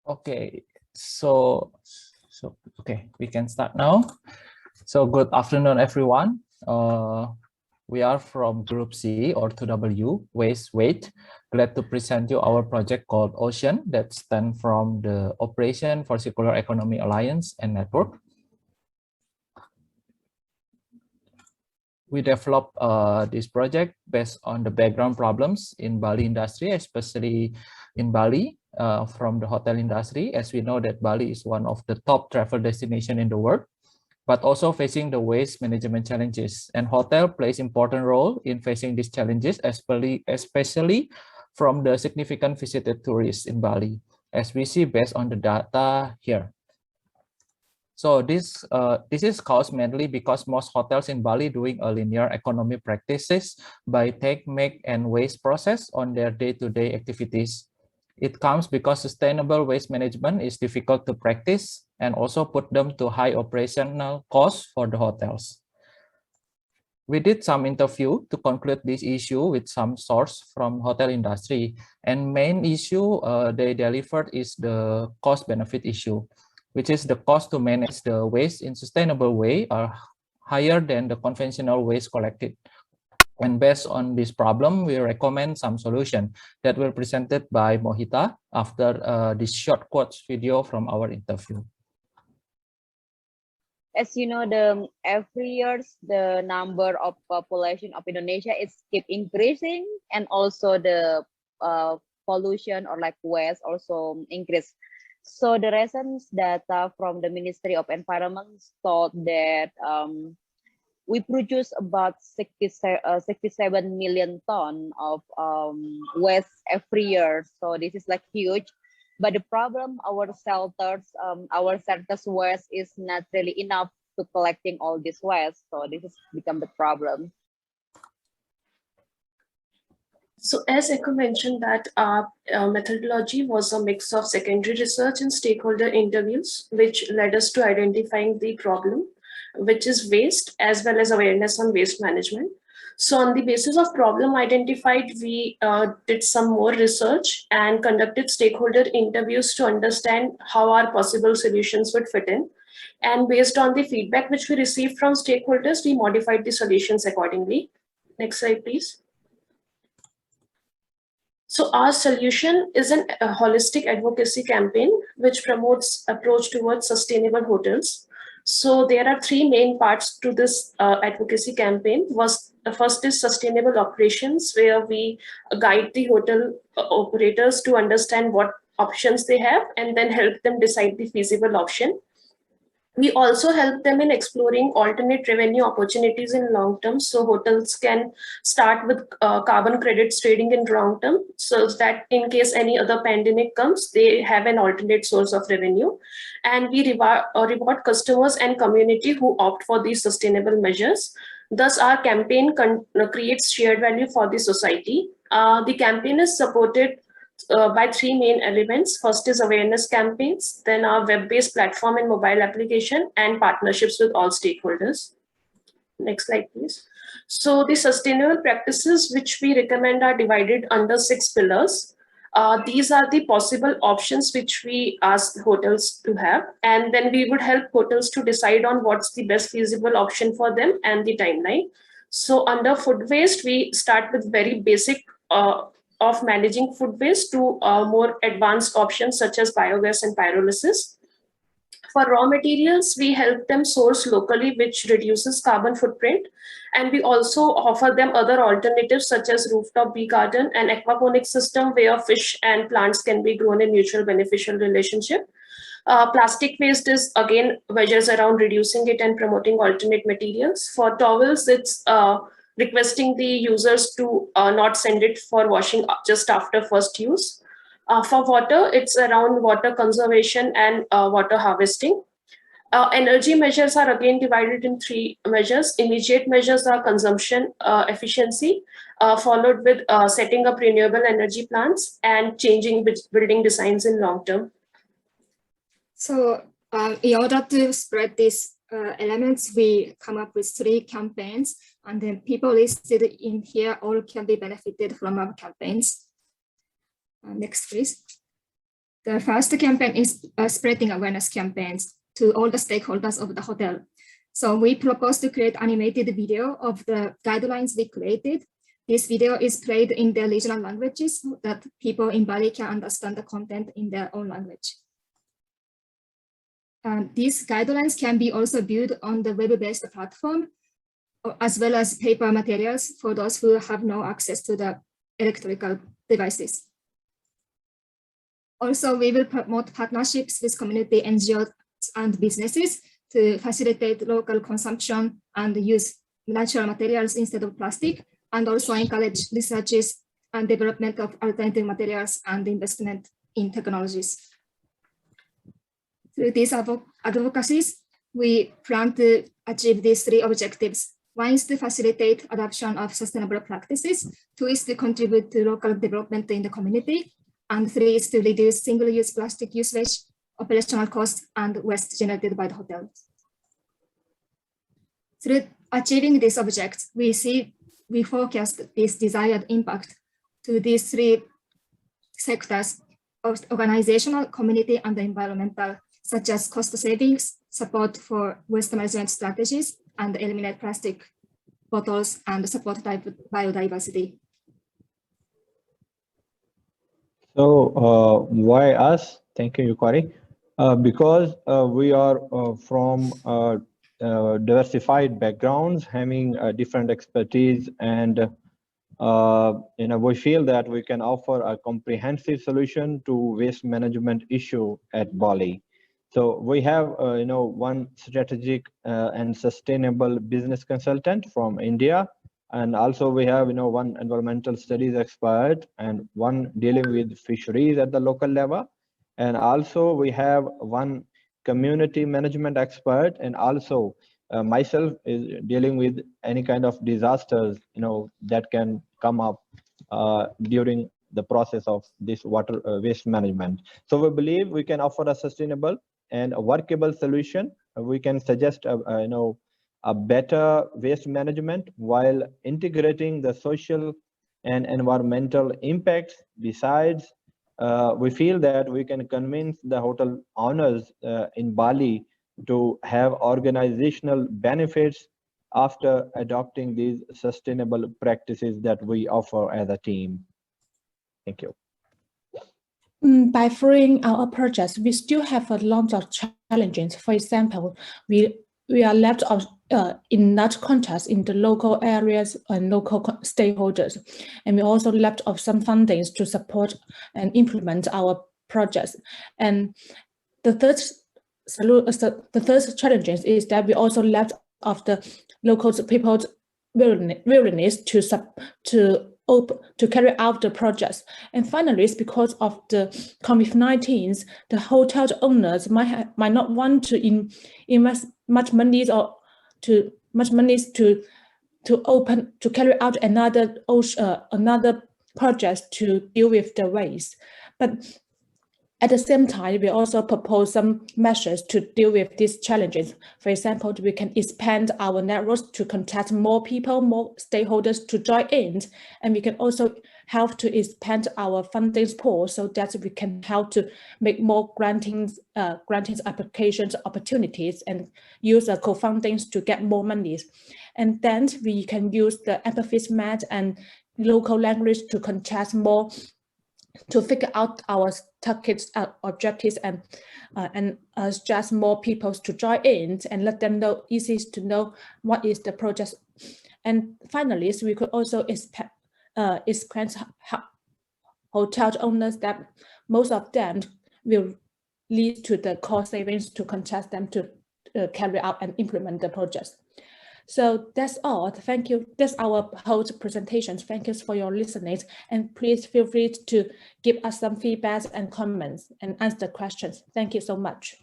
Okay, okay, we can start now. So good afternoon, everyone. We are from Group C or 2W, Waste Weight. Glad to present you our project called Ocean that stands from the Operation for Circular Economy Alliance and Network. We developed this project based on the background problems in Bali industry, especially in Bali from the hotel industry, as we know that Bali is one of the top travel destination in the world, but also facing the waste management challenges. And hotel plays important role in facing these challenges, especially from the significant visited tourists in Bali, as we see based on the data here. So this is caused mainly because most hotels in Bali doing a linear economy practices by take, make, and waste process on their day-to-day activities. It comes because sustainable waste management is difficult to practice and also put them to high operational costs for the hotels. We did some interview to conclude this issue with some source from hotel industry, and main issue they delivered is the cost benefit issue, which is the cost to manage the waste in sustainable way are higher than the conventional waste collected. And based on this problem, we recommend some solution that were presented by Mohita after this short quotes video from our interview. As you know, every year the number of population of Indonesia is keep increasing, and also the pollution or like waste also increase. So the recent data from the Ministry of Environment thought that we produce about 67 million ton of waste every year. So this is like huge. But the problem, our shelters waste is not really enough to collecting all this waste. So this has become the problem. So as Eko mentioned that our methodology was a mix of secondary research and stakeholder interviews, which led us to identifying the problem, which is waste, as well as awareness on waste management. So on the basis of problem identified, we did some more research and conducted stakeholder interviews to understand how our possible solutions would fit in. And based on the feedback which we received from stakeholders, we modified the solutions accordingly. Next slide, please. So our solution is a holistic advocacy campaign which promotes approach towards sustainable hotels. So there are three main parts to this advocacy campaign. The first is sustainable operations, where we guide the hotel operators to understand what options they have and then help them decide the feasible option. We also help them in exploring alternate revenue opportunities in long term. So hotels can start with carbon credits trading in long term, so that in case any other pandemic comes, they have an alternate source of revenue. And we reward customers and community who opt for these sustainable measures. Thus, our campaign creates shared value for the society. The campaign is supported by three main elements. First is awareness campaigns, then our web-based platform and mobile application, and partnerships with all stakeholders. Next slide, please. So the sustainable practices which we recommend are divided under 6 pillars. These are the possible options which we ask hotels to have, and then we would help hotels to decide on what's the best feasible option for them and the timeline. So under food waste, we start with very basic of managing food waste to more advanced options such as biogas and pyrolysis. For raw materials, we help them source locally, which reduces carbon footprint. And we also offer them other alternatives such as rooftop bee garden and aquaponics system, where fish and plants can be grown in mutual beneficial relationship. Plastic waste is again measures around reducing it and promoting alternate materials. For towels, it's requesting the users to not send it for washing just after first use. For water, it's around water conservation and water harvesting. Energy measures are again divided in 3 measures. Immediate measures are consumption efficiency, followed with setting up renewable energy plants and changing building designs in long term. So in order to spread these elements, we come up with 3 campaigns, and then people listed in here all can be benefited from our campaigns. Next, please. The first campaign is spreading awareness campaigns to all the stakeholders of the hotel. So we propose to create animated video of the guidelines we created. This video is played in their regional languages so that people in Bali can understand the content in their own language. These guidelines can be also viewed on the web-based platform, as well as paper materials for those who have no access to the electrical devices. Also, we will promote partnerships with community NGOs and businesses to facilitate local consumption and use natural materials instead of plastic, and also encourage researches and development of alternative materials and investment in technologies. Through these advocacies, we plan to achieve these three objectives. One is to facilitate adoption of sustainable practices. Two is to contribute to local development in the community. And three is to reduce single-use plastic usage, operational costs, and waste generated by the hotels. Through achieving these objectives, we forecast this desired impact to these three sectors of organizational, community, and environmental, such as cost savings, support for waste management strategies, and eliminate plastic bottles and support biodiversity. So why us? Thank you, Yukari. Because we are from diversified backgrounds, having different expertise, and we feel that we can offer a comprehensive solution to waste management issue at Bali. So we have one strategic and sustainable business consultant from India, and also we have one environmental studies expert and one dealing with fisheries at the local level, and also we have one community management expert, and also myself is dealing with any kind of disasters that can come up during the process of this water waste management. So we believe we can offer a sustainable and a workable solution. We can suggest a better waste management while integrating the social and environmental impacts. Besides, we feel that we can convince the hotel owners in Bali to have organizational benefits after adopting these sustainable practices that we offer as a team. Thank you. By following our projects, we still have a lot of challenges. For example, we are left out in large context in the local areas and local stakeholders, and we also left of some fundings to support and implement our projects. And the third challenge is that we also left of the local people's willingness to carry out the projects. And finally, it's because of the COVID-19, the hotel owners might not want to invest much money to carry out another project to deal with the waste. But at the same time, we also propose some measures to deal with these challenges. For example, we can expand our networks to contact more people, more stakeholders to join in, and we can also help to expand our funding pool so that we can help to make more granting applications opportunities and use co-fundings to get more monies. And then we can use the empathy mat and local language to contact more, to figure out our targets, objectives, and just more people to join in and let them know, easy to know what is the project. And finally, we could also expand hotel owners that most of them will lead to the cost savings to contact them to carry out and implement the projects. So that's all. Thank you. That's our whole presentation. Thank you for your listening. And please feel free to give us some feedback and comments and answer questions. Thank you so much.